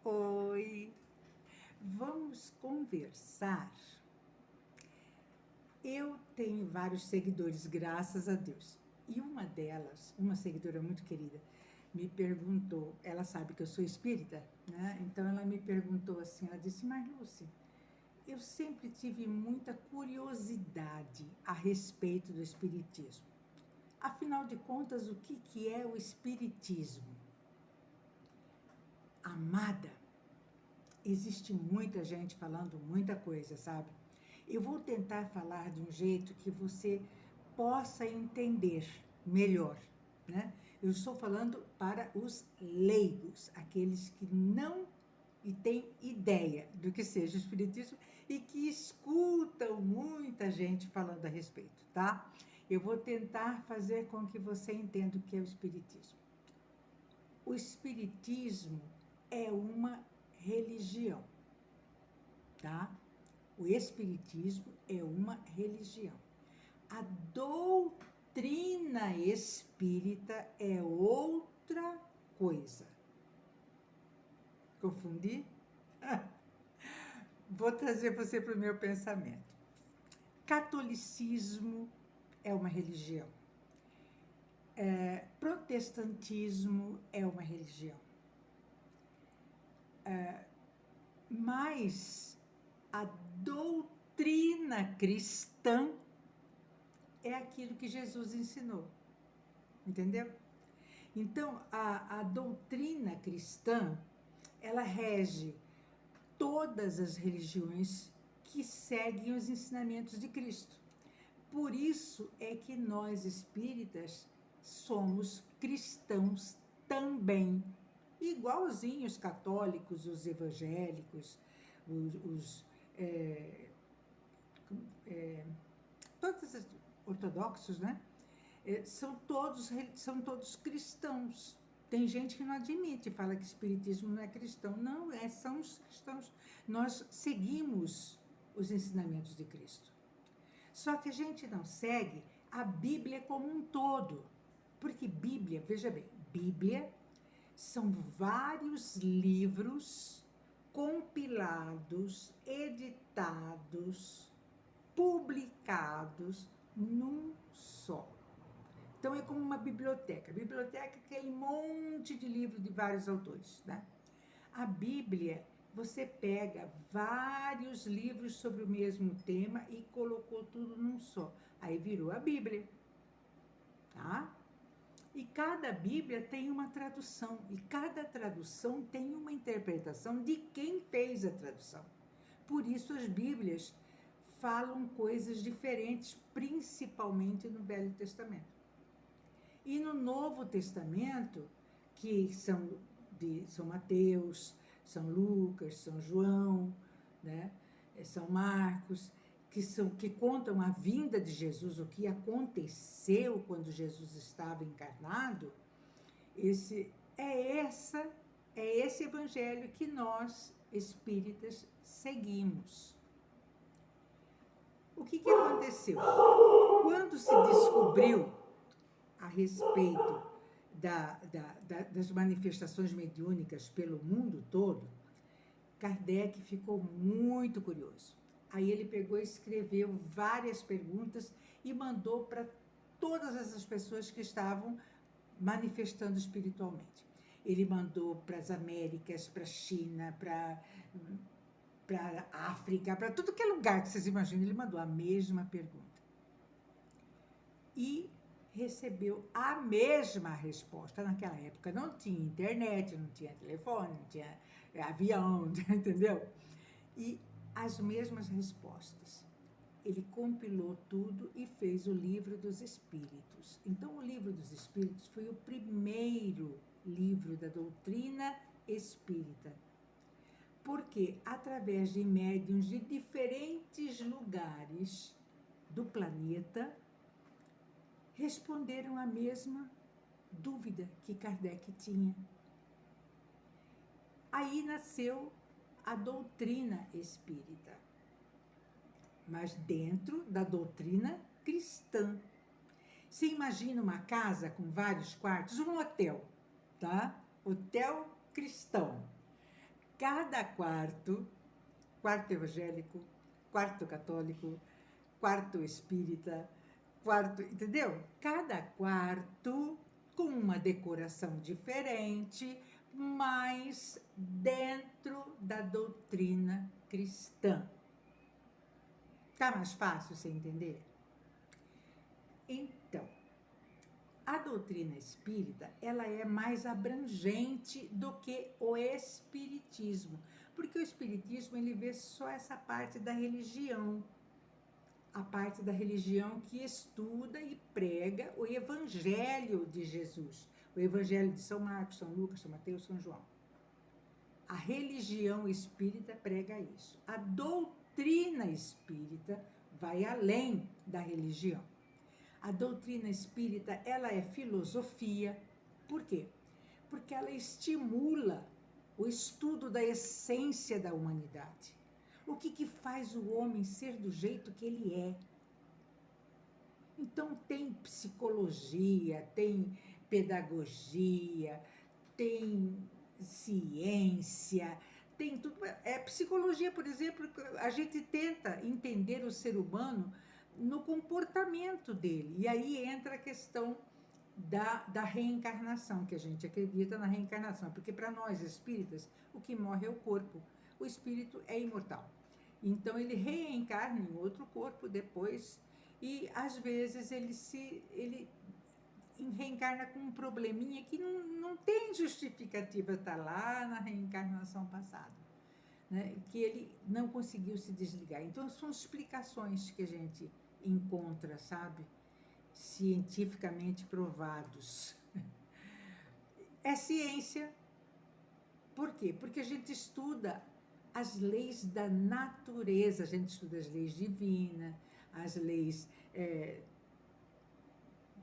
Oi, vamos conversar. Eu tenho vários seguidores, graças a Deus. E uma delas, uma seguidora muito querida, me perguntou, ela sabe que eu sou espírita, né? Então ela me perguntou assim, ela disse, mas Lúcia, eu sempre tive muita curiosidade a respeito do espiritismo. Afinal de contas, o que é o espiritismo? Amada, existe muita gente falando muita coisa, sabe? Eu vou tentar falar de um jeito que você possa entender melhor, né? Eu estou falando para os leigos, aqueles que não e têm ideia do que seja o espiritismo e que escutam muita gente falando a respeito, tá? Eu vou tentar fazer com que você entenda o que é o espiritismo. O espiritismo é uma religião, tá? O espiritismo é uma religião. A doutrina espírita é outra coisa. Confundi? Vou trazer você para o meu pensamento. Catolicismo é uma religião. Protestantismo é uma religião. Mas a doutrina cristã é aquilo que Jesus ensinou, entendeu? Então, a doutrina cristã, ela rege todas as religiões que seguem os ensinamentos de Cristo. Por isso é que nós espíritas somos cristãos também, igualzinho os católicos, os evangélicos, todos os ortodoxos, né? São todos cristãos. Tem gente que não admite, fala que espiritismo não é cristão. Não, são os cristãos. Nós seguimos os ensinamentos de Cristo. Só que a gente não segue a Bíblia como um todo. Porque Bíblia, veja bem, Bíblia são vários livros compilados, editados, publicados num só. Então é como uma biblioteca. Biblioteca é aquele monte de livros de vários autores, né? A Bíblia, você pega vários livros sobre o mesmo tema e colocou tudo num só. Aí virou a Bíblia, tá? E cada Bíblia tem uma tradução, e cada tradução tem uma interpretação de quem fez a tradução. Por isso as Bíblias falam coisas diferentes, principalmente no Velho Testamento. E no Novo Testamento, que são de São Mateus, São Lucas, São João, né? São Marcos, que contam a vinda de Jesus, o que aconteceu quando Jesus estava encarnado, é esse evangelho que nós, espíritas, seguimos. O que aconteceu? Quando se descobriu a respeito das manifestações mediúnicas pelo mundo todo, Kardec ficou muito curioso. Aí ele pegou e escreveu várias perguntas e mandou para todas essas pessoas que estavam manifestando espiritualmente. Ele mandou para as Américas, para a China, para a África, para tudo que é lugar que vocês imaginam, ele mandou a mesma pergunta. E recebeu a mesma resposta. Naquela época não tinha internet, não tinha telefone, não tinha avião, entendeu? E as mesmas respostas. Ele compilou tudo e fez o Livro dos Espíritos. Então, o Livro dos Espíritos foi o primeiro livro da doutrina espírita. Porque, através de médiuns de diferentes lugares do planeta, responderam a mesma dúvida que Kardec tinha. Aí nasceu a doutrina espírita, mas dentro da doutrina cristã. Você imagina uma casa com vários quartos, um hotel, tá? Hotel cristão. Cada quarto evangélico, quarto católico, quarto espírita, quarto, entendeu? Cada quarto com uma decoração diferente, mas dentro da doutrina cristã. Tá mais fácil você entender? Então, a doutrina espírita, ela é mais abrangente do que o espiritismo, porque o espiritismo ele vê só essa parte da religião, a parte da religião que estuda e prega o evangelho de Jesus, o evangelho de São Marcos, São Lucas, São Mateus, São João. A religião espírita prega isso. A doutrina espírita vai além da religião. A doutrina espírita, ela é filosofia. Por quê? Porque ela estimula o estudo da essência da humanidade. O que faz o homem ser do jeito que ele é? Então tem psicologia, tem pedagogia, tem ciência, tem tudo. Psicologia, por exemplo, a gente tenta entender o ser humano no comportamento dele. E aí entra a questão da reencarnação, que a gente acredita na reencarnação. Porque para nós espíritas, o que morre é o corpo. O espírito é imortal. Então ele reencarna em outro corpo depois e às vezes ele reencarna com um probleminha que não tem justificativa, está lá na reencarnação passada, né? Que ele não conseguiu se desligar. Então são explicações que a gente encontra, sabe? Cientificamente provados. É ciência. Por quê? Porque a gente estuda as leis da natureza, a gente estuda as leis divinas, as leis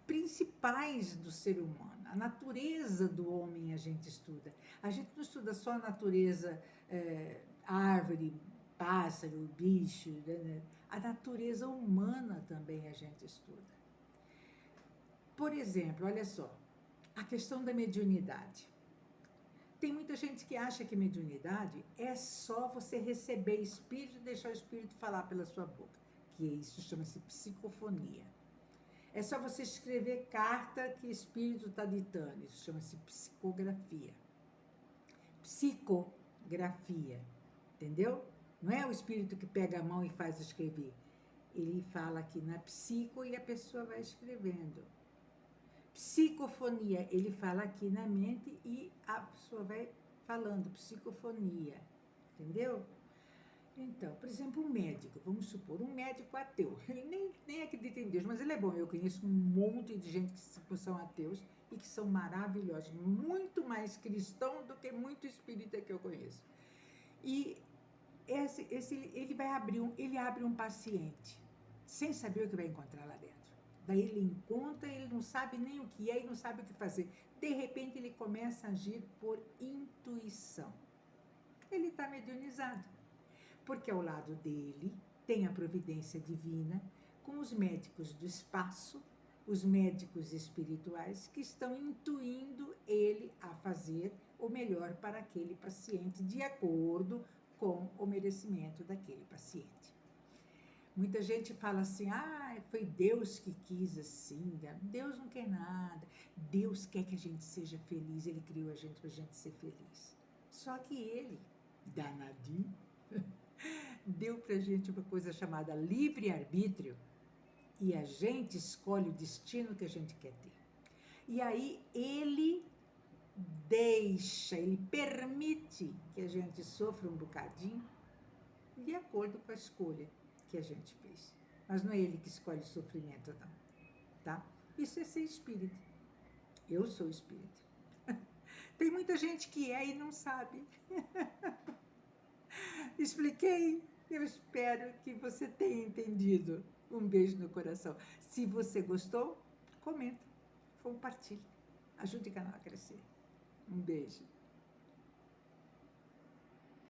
principais do ser humano, a natureza do homem a gente estuda. A gente não estuda só a natureza, árvore, pássaro, bicho, né? A natureza humana também a gente estuda. Por exemplo, olha só, a questão da mediunidade. Tem muita gente que acha que mediunidade é só você receber espírito e deixar o espírito falar pela sua boca, que isso chama-se psicofonia. É só você escrever carta que o espírito está ditando, isso chama-se psicografia. Psicografia, entendeu? Não é o espírito que pega a mão e faz escrever. Ele fala aqui na psico e a pessoa vai escrevendo. Psicofonia, ele fala aqui na mente e a pessoa vai falando, psicofonia, entendeu? Então, por exemplo, um médico, vamos supor, um médico ateu, ele nem acredita em Deus, mas ele é bom. Eu conheço um monte de gente que são ateus e que são maravilhosos, muito mais cristão do que muito espírita que eu conheço. E ele abre um paciente, sem saber o que vai encontrar lá dentro. Daí ele encontra, ele não sabe nem o que é e não sabe o que fazer. De repente ele começa a agir por intuição. Ele está mediunizado. Porque ao lado dele tem a providência divina com os médicos do espaço, os médicos espirituais que estão intuindo ele a fazer o melhor para aquele paciente de acordo com o merecimento daquele paciente. Muita gente fala assim, foi Deus que quis assim. Deus não quer nada. Deus quer que a gente seja feliz. Ele criou a gente para a gente ser feliz. Só que ele, danadinho, deu para a gente uma coisa chamada livre-arbítrio e a gente escolhe o destino que a gente quer ter. E aí ele permite que a gente sofra um bocadinho de acordo com a escolha que a gente fez. Mas não é ele que escolhe o sofrimento, não. Tá? Isso é ser espírita. Eu sou espírita. Tem muita gente que é e não sabe. Expliquei? Eu espero que você tenha entendido. Um beijo no coração. Se você gostou, comenta, compartilhe. Ajude o canal a crescer. Um beijo.